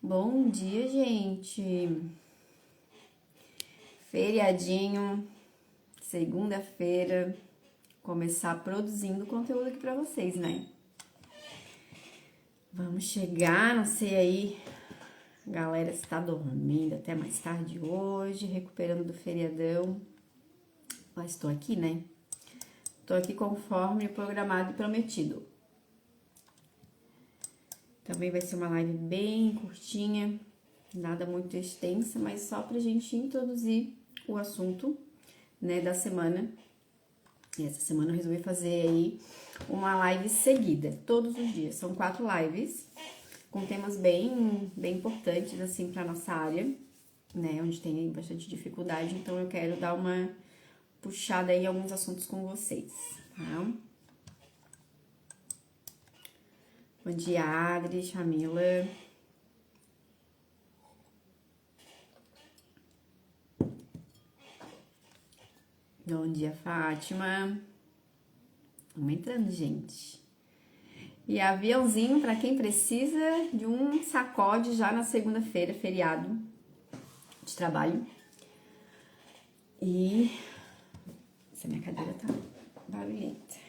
Bom dia, gente. Feriadinho, segunda-feira, começar produzindo conteúdo aqui pra vocês, né? Vamos chegar, não sei aí, a galera está dormindo até mais tarde hoje, recuperando do feriadão. Mas estou aqui, né? Tô aqui conforme programado e prometido. Também vai ser uma live bem curtinha, nada muito extensa, mas só pra gente introduzir o assunto, né, da semana. E essa semana eu resolvi fazer aí uma live seguida, todos os dias. São 4 lives, com temas bem importantes, assim, pra nossa área, né, onde tem aí bastante dificuldade. Então eu quero dar uma puxada aí em alguns assuntos com vocês, tá? Bom dia, Adri, Chamila. Bom dia, Fátima. Vamos entrando, gente. E aviãozinho para quem precisa de um sacode já na segunda-feira, feriado de trabalho. E essa minha cadeira tá barulhenta.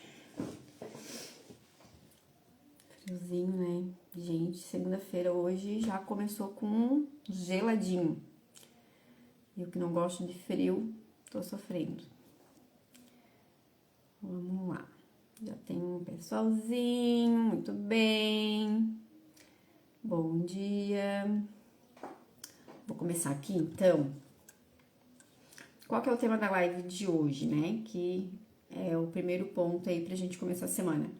Friozinho, né? Gente, segunda-feira hoje já começou com um geladinho. Eu que não gosto de frio, tô sofrendo. Vamos lá. Já tem um pessoalzinho, muito bem. Bom dia. Vou começar aqui, então. Qual que é o tema da live de hoje, né? Que é o primeiro ponto aí pra gente começar a semana.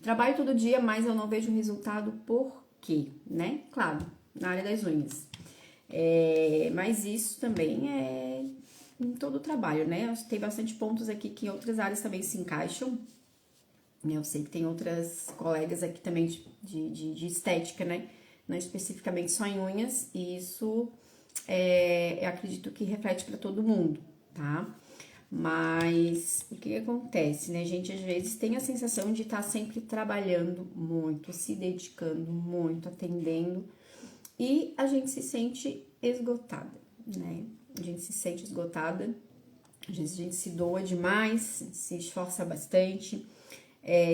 Trabalho todo dia, mas eu não vejo resultado por quê, né? Claro, na área das unhas. Mas isso também é em todo o trabalho, né? Tem bastante pontos aqui que em outras áreas também se encaixam. Eu sei que tem outras colegas aqui também de estética, né? Não especificamente só em unhas, e isso eu acredito que reflete para todo mundo, tá? Mas o que acontece, né? A gente às vezes tem a sensação de estar sempre trabalhando muito, se dedicando muito, atendendo, e a gente se sente esgotada, né? A gente se sente esgotada, às vezes a gente se doa demais, se esforça bastante.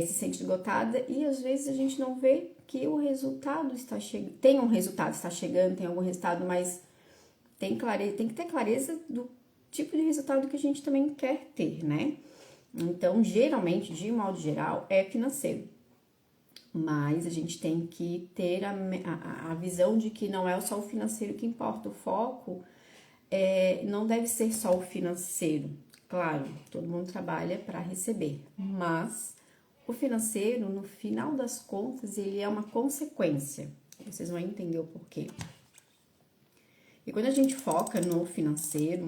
Se sente esgotada e às vezes a gente não vê que o resultado está chegando. Tem um resultado, está chegando, tem algum resultado, mas tem que ter clareza do tipo de resultado que a gente também quer ter, né? Então, geralmente, de modo geral, é financeiro. Mas a gente tem que ter a visão de que não é só o financeiro que importa. O foco não deve ser só o financeiro. Claro, todo mundo trabalha para receber, mas o financeiro, no final das contas, ele é uma consequência. Vocês vão entender o porquê. E quando a gente foca no financeiro,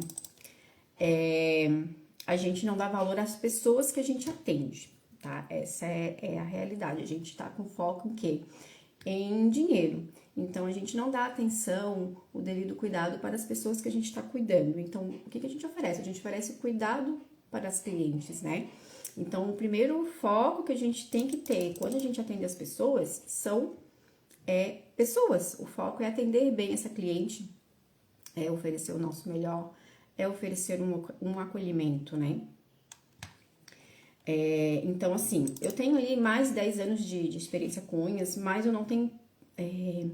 a gente não dá valor às pessoas que a gente atende, tá? Essa é a realidade. A gente tá com foco em quê? Em dinheiro. Então, a gente não dá atenção, o devido cuidado para as pessoas que a gente está cuidando. Então, o que a gente oferece? A gente oferece cuidado para as clientes, né? Então, o primeiro foco que a gente tem que ter quando a gente atende as pessoas são pessoas. O foco é atender bem essa cliente, é oferecer o nosso melhor, é oferecer um acolhimento, né? Então, assim, eu tenho aí mais de 10 anos de experiência com unhas, mas eu não tenho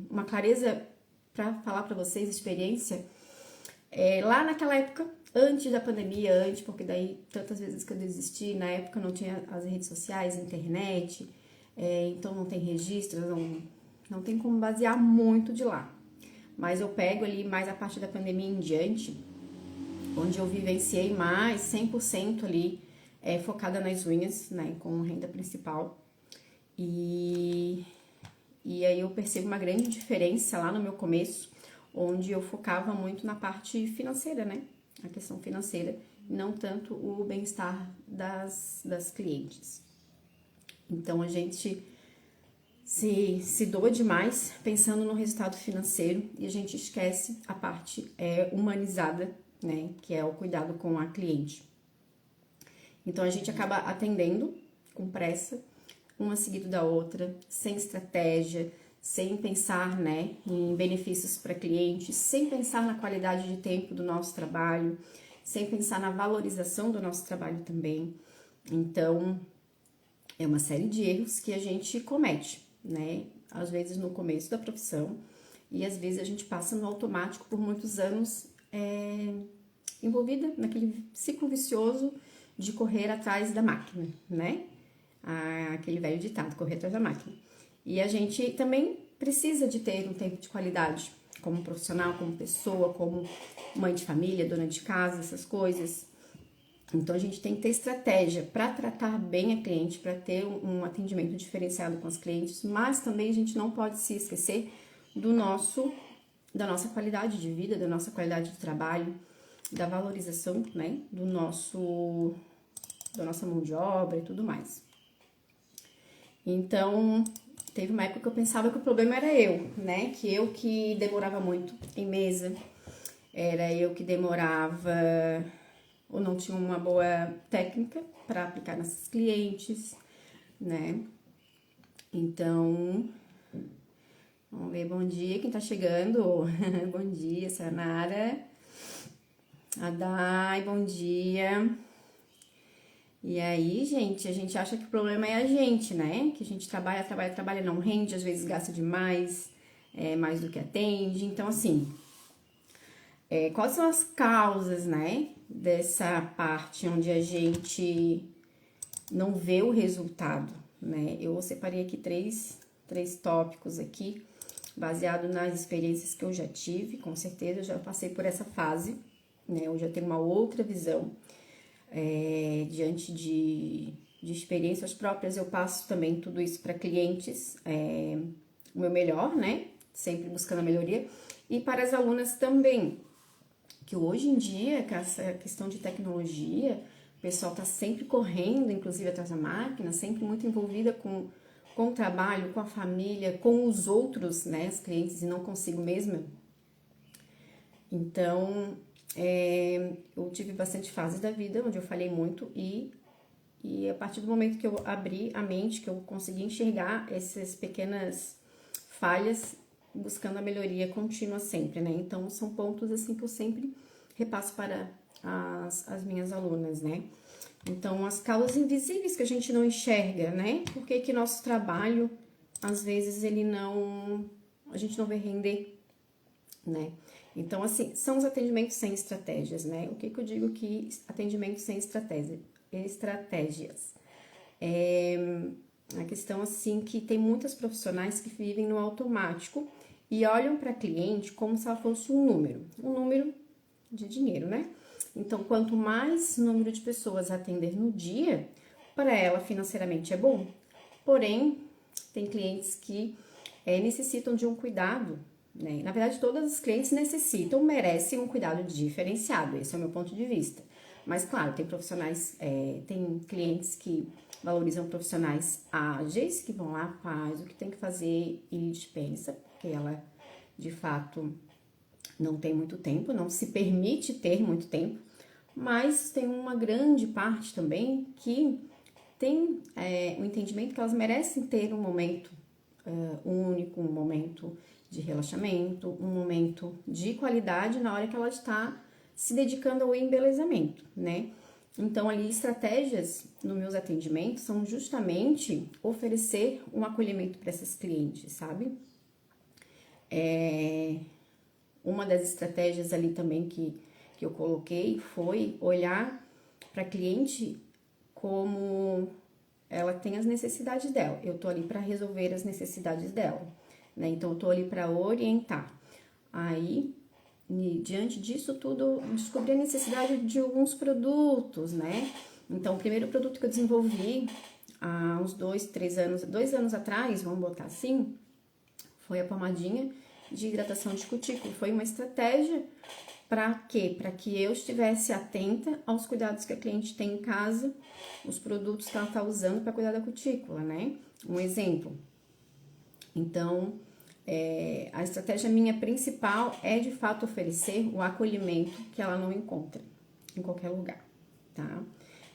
uma clareza para falar para vocês, experiência, lá naquela época, antes da pandemia, porque daí tantas vezes que eu desisti, na época não tinha as redes sociais, internet, então não tem registro, não tem como basear muito de lá. Mas eu pego ali mais a partir da pandemia em diante, onde eu vivenciei mais 100% ali, focada nas unhas, né, com renda principal. E aí eu percebo uma grande diferença lá no meu começo, onde eu focava muito na parte financeira, né? A questão financeira, e não tanto o bem-estar das clientes. Então a gente se doa demais pensando no resultado financeiro e a gente esquece a parte humanizada, né? Que é o cuidado com a cliente. Então a gente acaba atendendo com pressa, uma seguido da outra, sem estratégia, sem pensar, né, em benefícios para clientes, sem pensar na qualidade de tempo do nosso trabalho, sem pensar na valorização do nosso trabalho também. Então, é uma série de erros que a gente comete, né? Às vezes no começo da profissão e às vezes a gente passa no automático por muitos anos envolvida naquele ciclo vicioso de correr atrás da máquina, né? Aquele velho ditado, correr atrás da máquina. E a gente também precisa de ter um tempo de qualidade como profissional, como pessoa, como mãe de família, dona de casa, essas coisas. Então, a gente tem que ter estratégia para tratar bem a cliente, para ter um atendimento diferenciado com os clientes, mas também a gente não pode se esquecer da nossa qualidade de vida, da nossa qualidade de trabalho, da valorização, né, da nossa mão de obra e tudo mais. Então, teve uma época que eu pensava que o problema era eu, né, que eu que demorava muito em mesa, era eu que demorava ou não tinha uma boa técnica para aplicar nesses clientes, né? Então, vamos ver, bom dia, quem tá chegando? Bom dia, Sanara. Adai, bom dia. E aí, gente, a gente acha que o problema é a gente, né? Que a gente trabalha, não rende, às vezes gasta demais, mais do que atende. Então, assim, quais são as causas, né? Dessa parte onde a gente não vê o resultado, né? Eu separei aqui três tópicos aqui, baseado nas experiências que eu já tive, com certeza eu já passei por essa fase, né? Eu já tenho uma outra visão, diante de experiências próprias, eu passo também tudo isso para clientes, o meu melhor, né? Sempre buscando a melhoria, e para as alunas também, que hoje em dia, com essa questão de tecnologia, o pessoal tá sempre correndo, inclusive atrás da máquina, sempre muito envolvida com o trabalho, com a família, com os outros, né, os clientes, e não consigo mesma. Então, eu tive bastante fases da vida onde eu falhei muito e a partir do momento que eu abri a mente, que eu consegui enxergar essas pequenas falhas, buscando a melhoria contínua sempre, né? Então, são pontos assim que eu sempre repasso para as minhas alunas, né? Então, as causas invisíveis que a gente não enxerga, né? Por que nosso trabalho, às vezes, a gente não vê render, né? Então, assim, são os atendimentos sem estratégias, né? O que eu digo que atendimento sem estratégias? A questão, assim, que tem muitas profissionais que vivem no automático e olham para a cliente como se ela fosse um número de dinheiro, né? Então, quanto mais número de pessoas atender no dia, para ela financeiramente é bom. Porém, tem clientes que necessitam de um cuidado, né? Na verdade, todas as clientes merecem um cuidado diferenciado, esse é o meu ponto de vista. Mas, claro, tem profissionais, tem clientes que valorizam profissionais ágeis, que vão lá, faz o que tem que fazer e dispensa, porque ela, de fato, não tem muito tempo, não se permite ter muito tempo, mas tem uma grande parte também que tem o entendimento que elas merecem ter um momento único, um momento de relaxamento, um momento de qualidade na hora que ela está se dedicando ao embelezamento, né? Então, ali, estratégias nos meus atendimentos são justamente oferecer um acolhimento para essas clientes, sabe? Uma das estratégias ali também que eu coloquei foi olhar para a cliente como ela tem as necessidades dela. Eu tô ali para resolver as necessidades dela, né? Então, eu tô ali para orientar. Aí, diante disso tudo, descobri a necessidade de alguns produtos, né? Então, o primeiro produto que eu desenvolvi há uns 2 anos atrás, vamos botar assim, foi a pomadinha de hidratação de cutícula. Foi uma estratégia para quê? Para que eu estivesse atenta aos cuidados que a cliente tem em casa, os produtos que ela está usando para cuidar da cutícula, né? Um exemplo. Então, a estratégia minha principal é, de fato, oferecer o acolhimento que ela não encontra em qualquer lugar, tá?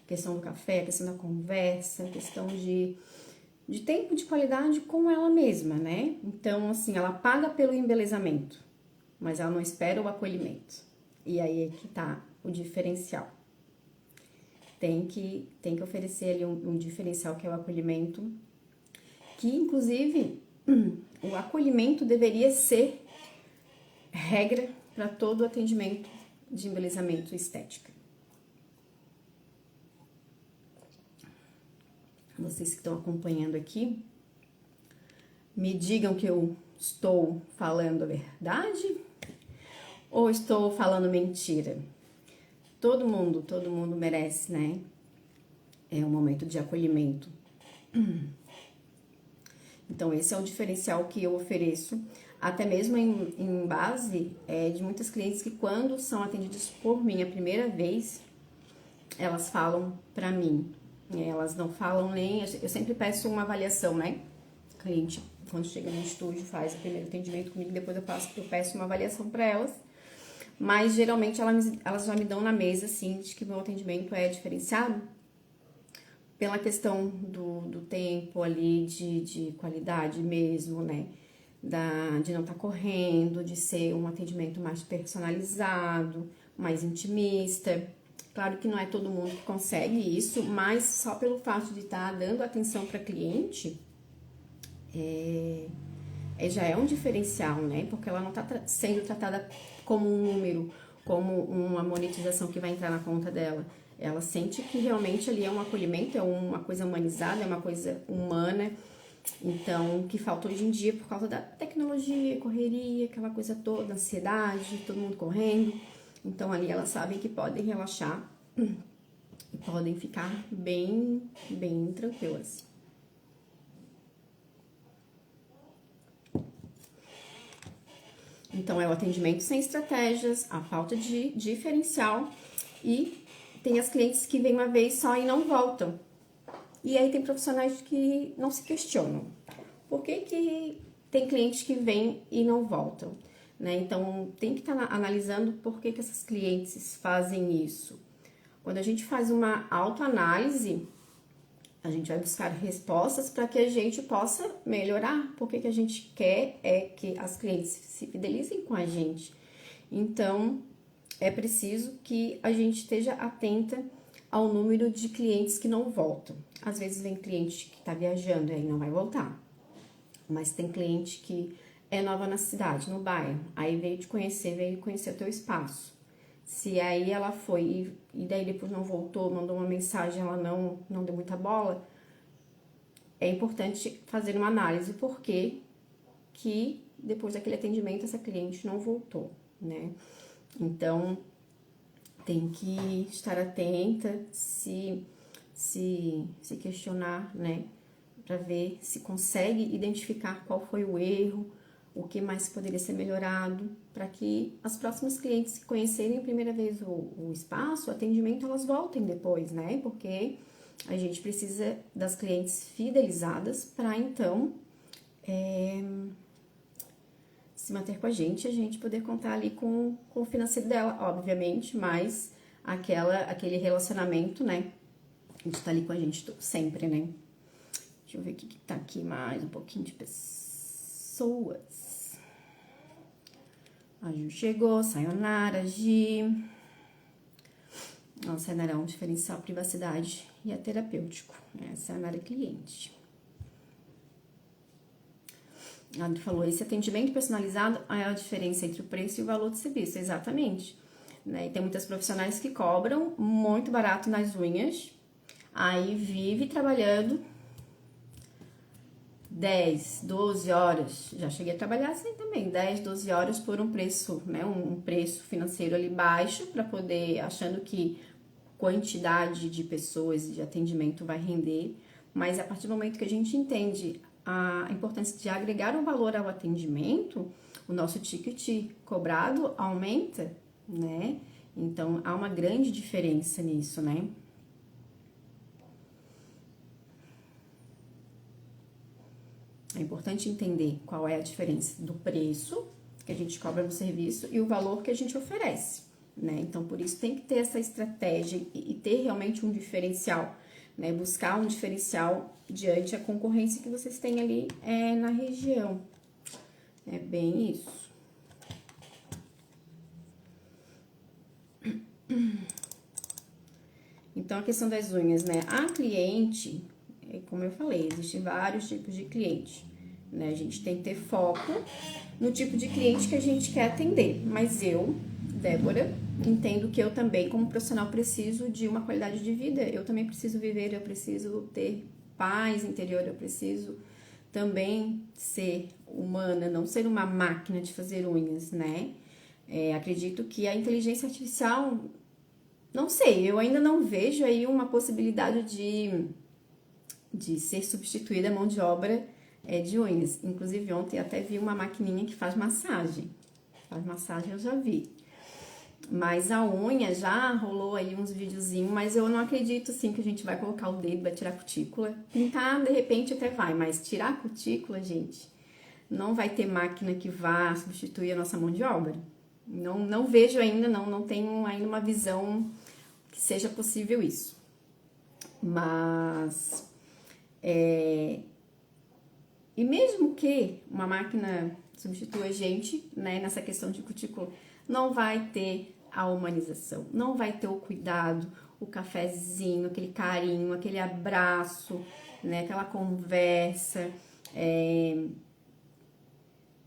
Questão do café, questão da conversa, questão de de tempo de qualidade com ela mesma, né? Então, assim, ela paga pelo embelezamento, mas ela não espera o acolhimento. E aí é que tá o diferencial. Tem que oferecer ali um diferencial que é o acolhimento, que inclusive o acolhimento deveria ser regra para todo o atendimento de embelezamento e estética. Vocês que estão acompanhando aqui, me digam que eu estou falando a verdade ou estou falando mentira? Todo mundo merece, né? É um momento de acolhimento. Então, esse é o diferencial que eu ofereço, até mesmo em base de muitas clientes que, quando são atendidas por mim a primeira vez, elas falam pra mim. Elas não falam nem... Eu sempre peço uma avaliação, né? O cliente, quando chega no estúdio, faz o primeiro atendimento comigo, depois eu peço uma avaliação pra elas. Mas, geralmente, elas já me dão na mesa, assim, de que meu atendimento é diferenciado pela questão do tempo ali, de qualidade mesmo, né? De não estar correndo, de ser um atendimento mais personalizado, mais intimista. Claro que não é todo mundo que consegue isso, mas só pelo fato de estar dando atenção para cliente, já é um diferencial, né? Porque ela não está sendo tratada como um número, como uma monetização que vai entrar na conta dela. Ela sente que realmente ali é um acolhimento, é uma coisa humanizada, é uma coisa humana. Então, que falta hoje em dia por causa da tecnologia, correria, aquela coisa toda, ansiedade, todo mundo correndo. Então, ali elas sabem que podem relaxar e podem ficar bem tranquilas. Então, é o atendimento sem estratégias, a falta de diferencial e tem as clientes que vêm uma vez só e não voltam. E aí tem profissionais que não se questionam. Por que tem clientes que vêm e não voltam? Né? Então, tem que estar analisando por que essas clientes fazem isso. Quando a gente faz uma autoanálise, a gente vai buscar respostas para que a gente possa melhorar. Porque que a gente quer é que as clientes se fidelizem com a gente. Então, é preciso que a gente esteja atenta ao número de clientes que não voltam. Às vezes vem cliente que está viajando e aí não vai voltar. Mas tem cliente que é nova na cidade, no bairro, aí veio conhecer o teu espaço. Se aí ela foi e daí depois não voltou, mandou uma mensagem, ela não deu muita bola, é importante fazer uma análise por que depois daquele atendimento essa cliente não voltou, né? Então, tem que estar atenta, se questionar, né? Para ver se consegue identificar qual foi o erro, o que mais poderia ser melhorado, para que as próximas clientes que conhecerem a primeira vez o espaço, o atendimento, elas voltem depois, né? Porque a gente precisa das clientes fidelizadas para então se manter com a gente poder contar ali com o financeiro dela, obviamente, mas aquele relacionamento, né? A gente tá ali com a gente sempre, né? Deixa eu ver o que tá aqui mais, um pouquinho de pessoas. A Ju chegou, Sayonara, Gi. Nossa, Sayonara é um diferencial, privacidade e é terapêutico. Sayonara é cliente. A Adri falou, esse atendimento personalizado é a diferença entre o preço e o valor do serviço, exatamente. Né? E tem muitas profissionais que cobram muito barato nas unhas, aí vive trabalhando 10, 12 horas, já cheguei a trabalhar assim também, 10, 12 horas por um preço, né, um preço financeiro ali baixo, para poder, achando que quantidade de pessoas de atendimento vai render, mas a partir do momento que a gente entende a importância de agregar um valor ao atendimento, o nosso ticket cobrado aumenta, né? Então, há uma grande diferença nisso, né? É importante entender qual é a diferença do preço que a gente cobra no serviço e o valor que a gente oferece, né? Então, por isso tem que ter essa estratégia e ter realmente um diferencial né? Buscar um diferencial diante a concorrência que vocês têm ali na região. É bem isso. Então, a questão das unhas, né? A cliente, como eu falei, existem vários tipos de cliente, né? A gente tem que ter foco no tipo de cliente que a gente quer atender. Mas eu, Débora, entendo que eu também, como profissional, preciso de uma qualidade de vida. Eu também preciso viver, eu preciso ter paz interior, eu preciso também ser humana, não ser uma máquina de fazer unhas, né? Acredito que a inteligência artificial, não sei, eu ainda não vejo aí uma possibilidade de ser substituída a mão de obra de unhas. Inclusive, ontem até vi uma maquininha que faz massagem. Faz massagem, eu já vi. Mas a unha já rolou aí uns videozinhos, mas eu não acredito assim que a gente vai colocar o dedo, vai tirar a cutícula. Pintar, de repente, até vai, mas tirar a cutícula, gente, não vai ter máquina que vá substituir a nossa mão de obra. Não vejo ainda, não tenho ainda uma visão que seja possível isso. Mas, e mesmo que uma máquina substitua a gente, né, nessa questão de cutícula, não vai ter a humanização, não vai ter o cuidado, o cafezinho, aquele carinho, aquele abraço, né, aquela conversa,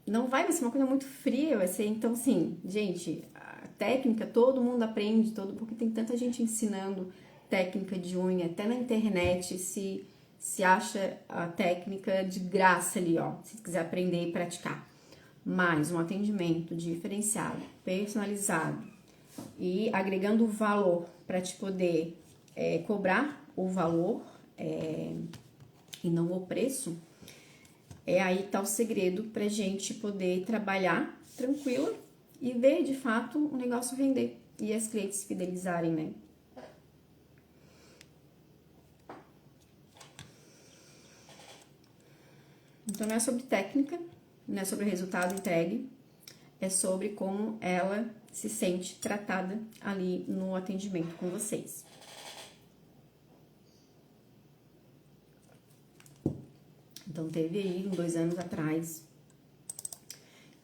não vai ser uma coisa muito fria, vai ser, então, assim, gente, a técnica todo mundo aprende, porque tem tanta gente ensinando técnica de unha, até na internet se acha a técnica de graça ali, ó, se quiser aprender e praticar. Mas um atendimento diferenciado, personalizado e agregando valor para te poder cobrar o valor e não o preço, aí tá o segredo pra gente poder trabalhar tranquila e ver de fato o negócio vender e as clientes se fidelizarem, né? Então não é sobre técnica, não é sobre o resultado entregue, é sobre como ela se sente tratada ali no atendimento com vocês. Então, teve aí, 2 anos atrás,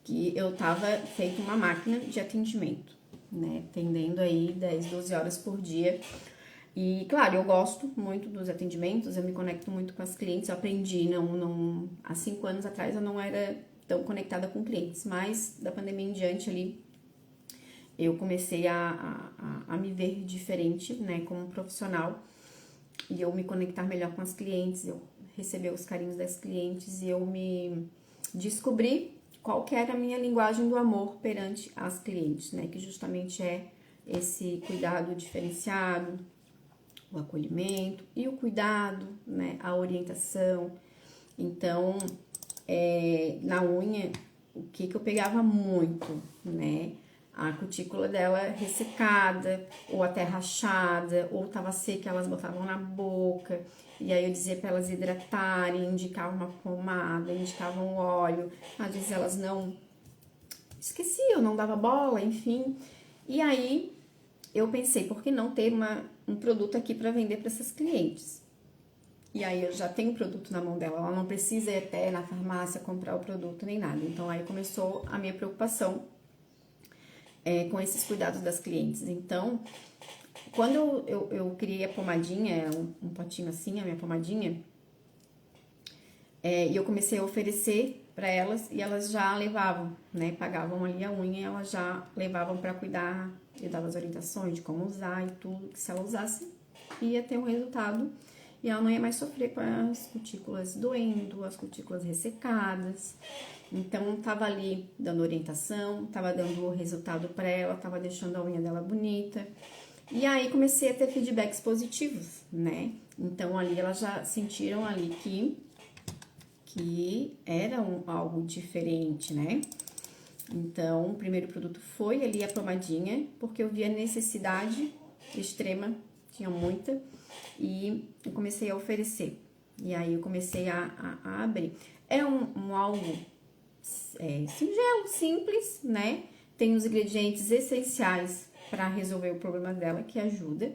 que eu tava feito uma máquina de atendimento, né? Atendendo aí 10, 12 horas por dia. E, claro, eu gosto muito dos atendimentos, eu me conecto muito com as clientes, eu aprendi, há 5 anos atrás eu não era tão conectada com clientes, mas da pandemia em diante ali, eu comecei a me ver diferente, né, como profissional, e eu me conectar melhor com as clientes, eu receber os carinhos das clientes e eu me descobri qual que era a minha linguagem do amor perante as clientes, né, que justamente é esse cuidado diferenciado, o acolhimento e o cuidado, né, a orientação. Então, na unha, o que eu pegava muito, né, a cutícula dela ressecada, ou até rachada, ou tava seca, elas botavam na boca, e aí eu dizia para elas hidratarem, indicava uma pomada, indicava um óleo, às vezes elas não esqueciam, não dava bola, enfim. E aí eu pensei, por que não ter um produto aqui para vender para essas clientes? E aí eu já tenho o produto na mão dela, ela não precisa ir até na farmácia comprar o produto nem nada. Então aí começou a minha preocupação com esses cuidados das clientes. Então, quando eu criei a pomadinha, um potinho assim, a minha pomadinha, e eu comecei a oferecer para elas e elas já levavam, né? Pagavam ali a unha e elas já levavam para cuidar. Eu dava as orientações de como usar e tudo, que se ela usasse, ia ter um resultado e ela não ia mais sofrer com as cutículas doendo, as cutículas ressecadas. Então, tava ali dando orientação, tava dando o resultado para ela, tava deixando a unha dela bonita. E aí, comecei a ter feedbacks positivos, né? Então, ali, elas já sentiram ali que era algo diferente, né? Então, o primeiro produto foi ali a pomadinha, porque eu vi a necessidade extrema, tinha muita, e eu comecei a oferecer. E aí, eu comecei a abrir. É algo singelo, simples, né? Tem os ingredientes essenciais para resolver o problema dela, que ajuda,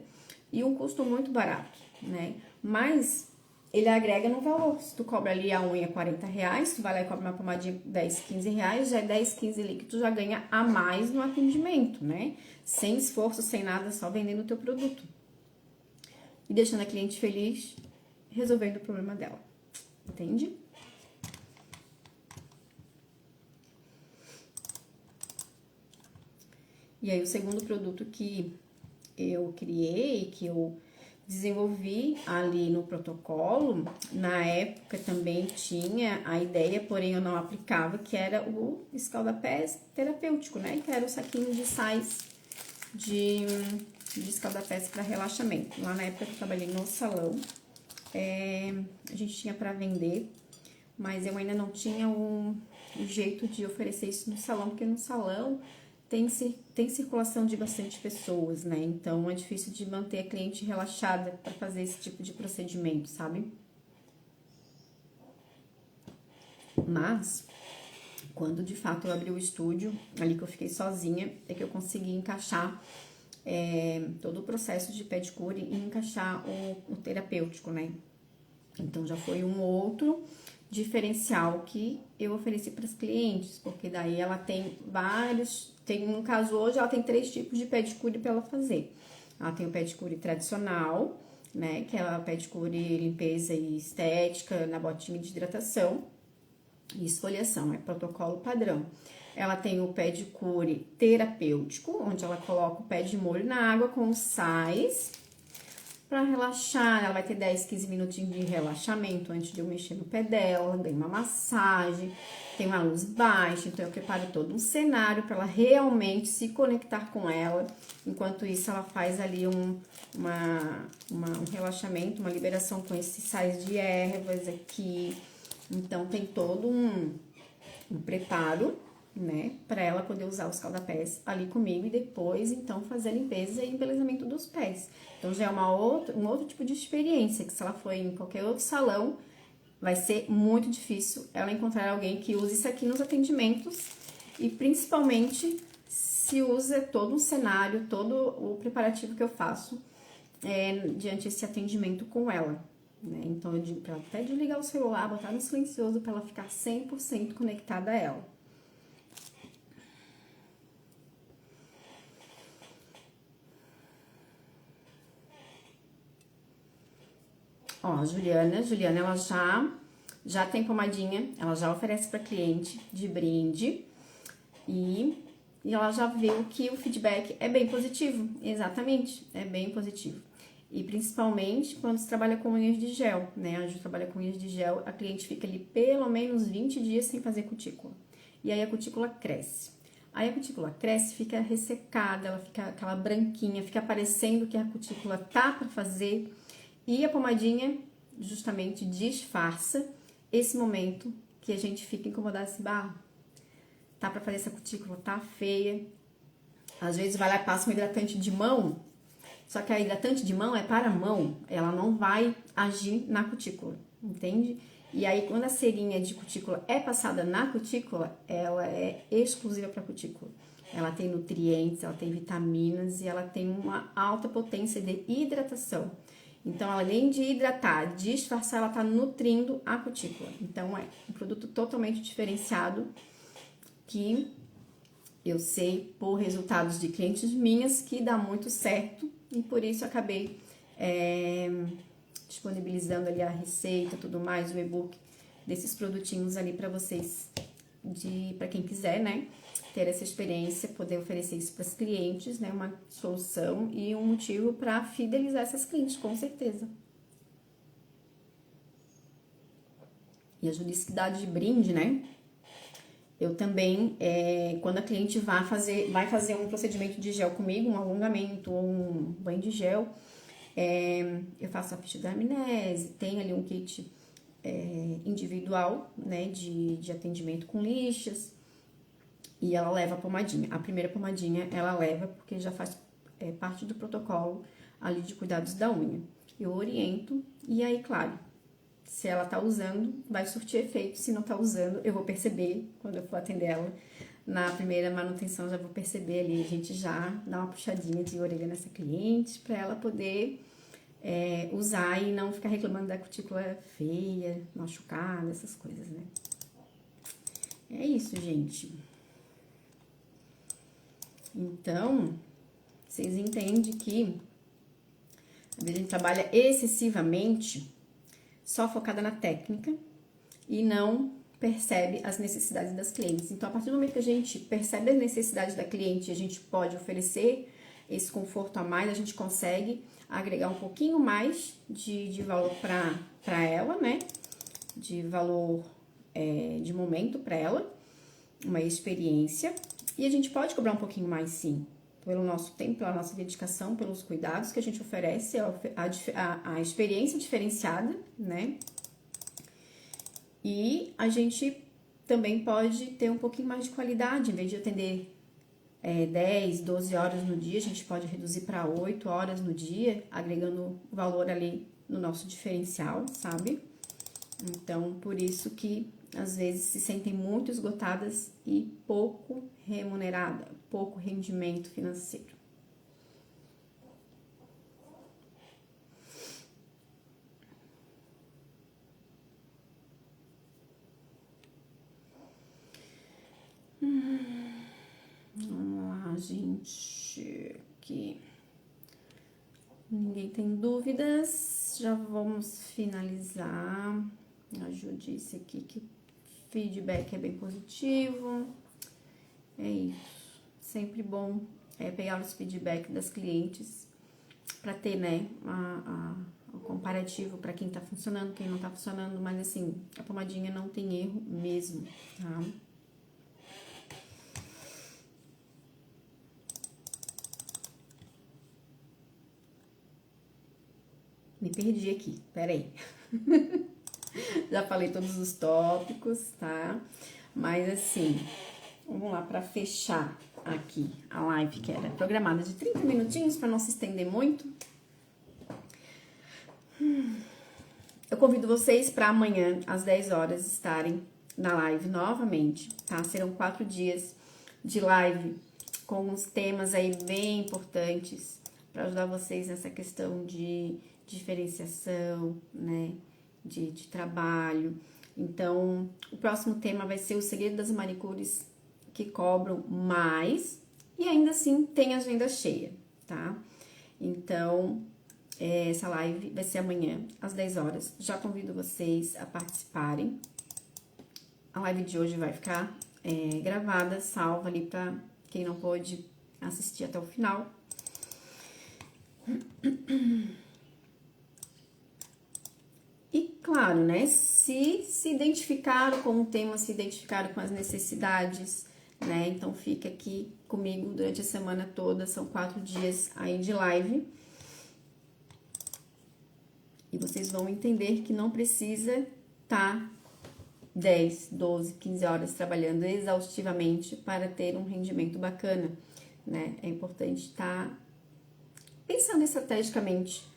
e um custo muito barato, né? mas ele agrega no valor. Se tu cobra ali a unha R$ 40, tu vai lá e cobra uma pomadinha R$ 10, R$ 15, já é 10, 15 ali que tu já ganha a mais no atendimento, né? Sem esforço, sem nada, só vendendo o teu produto. E deixando a cliente feliz, resolvendo o problema dela. Entende? E aí, o segundo produto que eu criei, que eu desenvolvi ali no protocolo, na época também tinha a ideia, porém eu não aplicava, que era o escaldapés terapêutico, né? Que era o saquinho de sais de escaldapés para relaxamento. Lá na época que eu trabalhei no salão, a gente tinha para vender, mas eu ainda não tinha o jeito de oferecer isso no salão, porque no salão tem circulação de bastante pessoas, né? Então é difícil de manter a cliente relaxada para fazer esse tipo de procedimento, sabe? Mas quando de fato eu abri o estúdio, ali que eu fiquei sozinha, é que eu consegui encaixar todo o processo de pedicure e encaixar o terapêutico, né? Então já foi um outro diferencial que eu ofereci para os clientes, porque daí ela tem no caso hoje ela tem 3 tipos de pedicure para ela fazer. Ela tem o pedicure tradicional, né, que é a pedicure limpeza e estética na botinha de hidratação e esfoliação, é protocolo padrão. Ela tem o pedicure terapêutico, onde ela coloca o pé de molho na água com sais para relaxar. Ela vai ter 10, 15 minutinhos de relaxamento antes de eu mexer no pé dela, dei uma massagem, tem uma luz baixa, então eu preparo todo um cenário para ela realmente se conectar com ela. Enquanto isso, ela faz ali um relaxamento, uma liberação com esses sais de ervas aqui. Então, tem todo um preparo, né, para ela poder usar os calda-pés ali comigo e depois, então, fazer a limpeza e embelezamento dos pés. Então, já é um outro tipo de experiência, que se ela for em qualquer outro salão, vai ser muito difícil ela encontrar alguém que use isso aqui nos atendimentos e, principalmente, se usa todo um cenário, todo o preparativo que eu faço diante desse atendimento com ela. Né? Então, eu digo para ela até desligar o celular, botar no silencioso para ela ficar 100% conectada a ela. Ó, a Juliana, ela já tem pomadinha, ela já oferece para cliente de brinde e ela já viu que o feedback é bem positivo, exatamente, é bem positivo. E principalmente quando se trabalha com unhas de gel, né? A Ju trabalha com unhas de gel, a cliente fica ali pelo menos 20 dias sem fazer cutícula. E aí a cutícula cresce. Aí a cutícula cresce, fica ressecada, ela fica aquela branquinha, fica parecendo que a cutícula tá para fazer. E a pomadinha justamente disfarça esse momento que a gente fica incomodado assim, tá pra fazer essa cutícula, tá feia. Às vezes vai lá e passa um hidratante de mão, só que a hidratante de mão é para a mão, ela não vai agir na cutícula, entende? E aí quando a cerinha de cutícula é passada na cutícula, ela é exclusiva para cutícula. Ela tem nutrientes, ela tem vitaminas e ela tem uma alta potência de hidratação. Então, além de hidratar, disfarçar, ela tá nutrindo a cutícula. Então, é um produto totalmente diferenciado que eu sei por resultados de clientes minhas que dá muito certo e por isso acabei disponibilizando ali a receita, tudo mais, o e-book desses produtinhos ali para vocês, para quem quiser, né? Ter essa experiência, poder oferecer isso para os clientes, né? Uma solução e um motivo para fidelizar essas clientes, com certeza. E a Ju disse que dá de brinde, né? Eu também, quando a cliente vai fazer um procedimento de gel comigo, um alongamento ou um banho de gel, eu faço a ficha da amnese, tem ali um kit individual, né? De atendimento com lixas. E ela leva a pomadinha. A primeira pomadinha ela leva porque já faz parte do protocolo ali de cuidados da unha. Eu oriento e aí, claro, se ela tá usando, vai surtir efeito. Se não tá usando, eu vou perceber quando eu for atender ela. Na primeira manutenção, já vou perceber ali, a gente já dá uma puxadinha de orelha nessa cliente para ela poder usar e não ficar reclamando da cutícula feia, machucada, essas coisas, né? É isso, gente. Então, vocês entendem que às vezes a gente trabalha excessivamente só focada na técnica e não percebe as necessidades das clientes. Então, a partir do momento que a gente percebe as necessidades da cliente, a gente pode oferecer esse conforto a mais, a gente consegue agregar um pouquinho mais de valor para ela, né? De valor de momento para ela, uma experiência. E a gente pode cobrar um pouquinho mais, sim, pelo nosso tempo, pela nossa dedicação, pelos cuidados que a gente oferece, a experiência diferenciada, né? E a gente também pode ter um pouquinho mais de qualidade, em vez de atender 10, 12 horas no dia, a gente pode reduzir para 8 horas no dia, agregando valor ali no nosso diferencial, sabe? Então, por isso que às vezes se sentem muito esgotadas e pouco remunerada, pouco rendimento financeiro. Vamos lá, gente. Aqui. Ninguém tem dúvidas. Já vamos finalizar. A Ju disse aqui que o feedback é bem positivo. É isso. Sempre bom pegar os feedbacks das clientes para ter, né, o comparativo para quem tá funcionando, quem não tá funcionando. Mas assim, a pomadinha não tem erro mesmo, tá? Me perdi aqui, peraí. Já falei todos os tópicos, tá? Mas assim, vamos lá para fechar aqui a live que era programada de 30 minutinhos para não se estender muito. Eu convido vocês para amanhã às 10 horas estarem na live novamente, tá? Serão 4 dias de live com uns temas aí bem importantes para ajudar vocês nessa questão de diferenciação, né, de trabalho. Então, o próximo tema vai ser o segredo das manicures que cobram mais e ainda assim tem agenda cheia, tá? Então, essa live vai ser amanhã às 10 horas. Já convido vocês a participarem. A live de hoje vai ficar gravada, salva ali para quem não pôde assistir até o final. E claro, né, se identificaram com o tema, se identificaram com as necessidades, né, então fica aqui comigo durante a semana toda, são 4 dias aí de live. E vocês vão entender que não precisa estar 10, 12, 15 horas trabalhando exaustivamente para ter um rendimento bacana, né, é importante estar pensando estrategicamente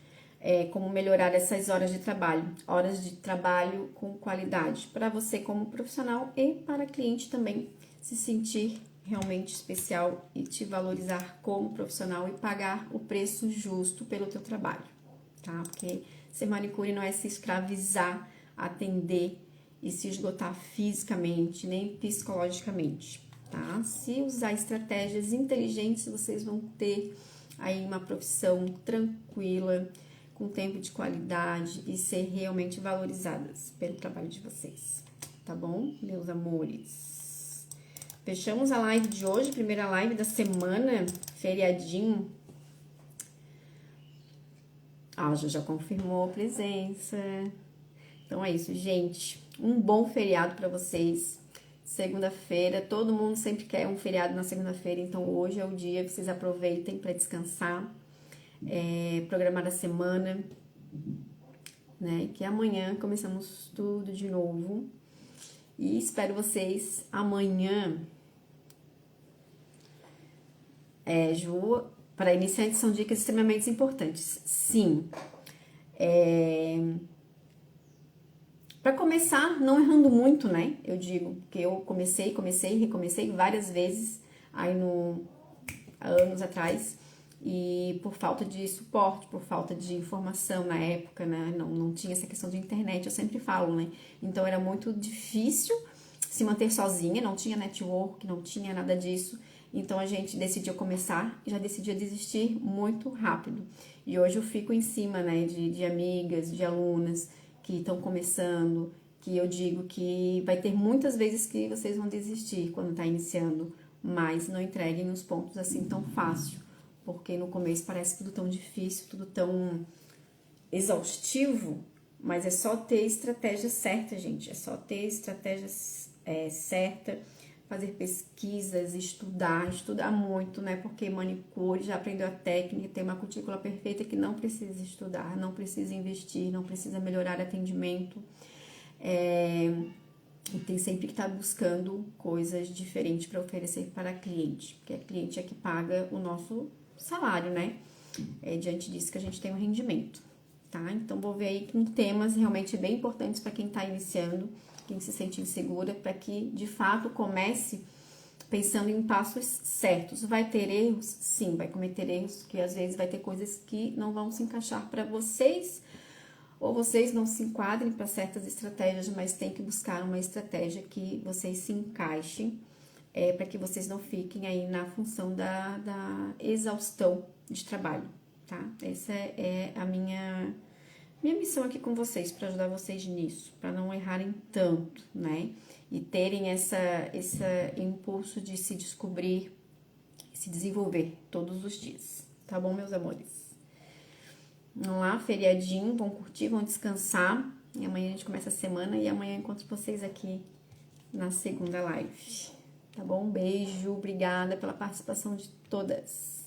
como melhorar essas horas de trabalho com qualidade, para você como profissional e para a cliente também se sentir realmente especial e te valorizar como profissional e pagar o preço justo pelo teu trabalho, tá? Porque ser manicure não é se escravizar, atender e se esgotar fisicamente, nem psicologicamente, tá? Se usar estratégias inteligentes, vocês vão ter aí uma profissão tranquila, com tempo de qualidade e ser realmente valorizadas pelo trabalho de vocês, tá bom, meus amores? Fechamos a live de hoje, primeira live da semana, feriadinho. A Ju já confirmou a presença. Então é isso, gente. Um bom feriado para vocês. Segunda-feira, todo mundo sempre quer um feriado na segunda-feira, então hoje é o dia que vocês aproveitem para descansar. Programar a semana, né? Que amanhã começamos tudo de novo. E espero vocês amanhã. Ju, para iniciantes são dicas extremamente importantes. Sim. Para começar, não errando muito, né? Eu digo que eu comecei e recomecei várias vezes aí há anos atrás. E por falta de suporte, por falta de informação na época, né? Não tinha essa questão de internet, eu sempre falo, né? Então era muito difícil se manter sozinha, não tinha network, não tinha nada disso. Então a gente decidiu começar e já decidiu desistir muito rápido. E hoje eu fico em cima, né, de amigas, de alunas que estão começando, que eu digo que vai ter muitas vezes que vocês vão desistir quando está iniciando, mas não entreguem os pontos assim tão fácil, porque no começo parece tudo tão difícil, tudo tão exaustivo, mas é só ter estratégia certa, gente, é só ter estratégia certa, fazer pesquisas, estudar muito, né? Porque manicure já aprendeu a técnica, tem uma cutícula perfeita que não precisa estudar, não precisa investir, não precisa melhorar atendimento. E tem sempre que estar buscando coisas diferentes para oferecer para a cliente, porque a cliente é que paga o nosso salário, né? É diante disso que a gente tem um rendimento, tá? Então, vou ver aí com temas realmente bem importantes para quem está iniciando, quem se sente insegura, para que de fato comece pensando em passos certos. Vai ter erros? Sim, vai cometer erros, que às vezes vai ter coisas que não vão se encaixar para vocês, ou vocês não se enquadrem para certas estratégias, mas tem que buscar uma estratégia que vocês se encaixem, para que vocês não fiquem aí na função da exaustão de trabalho, tá? Essa é a minha missão aqui com vocês, para ajudar vocês nisso, para não errarem tanto, né? E terem esse impulso de se descobrir, se desenvolver todos os dias, tá bom, meus amores? Vamos lá, feriadinho, vão curtir, vão descansar. E amanhã a gente começa a semana e amanhã eu encontro vocês aqui na segunda live. Tá bom? Um beijo, obrigada pela participação de todas.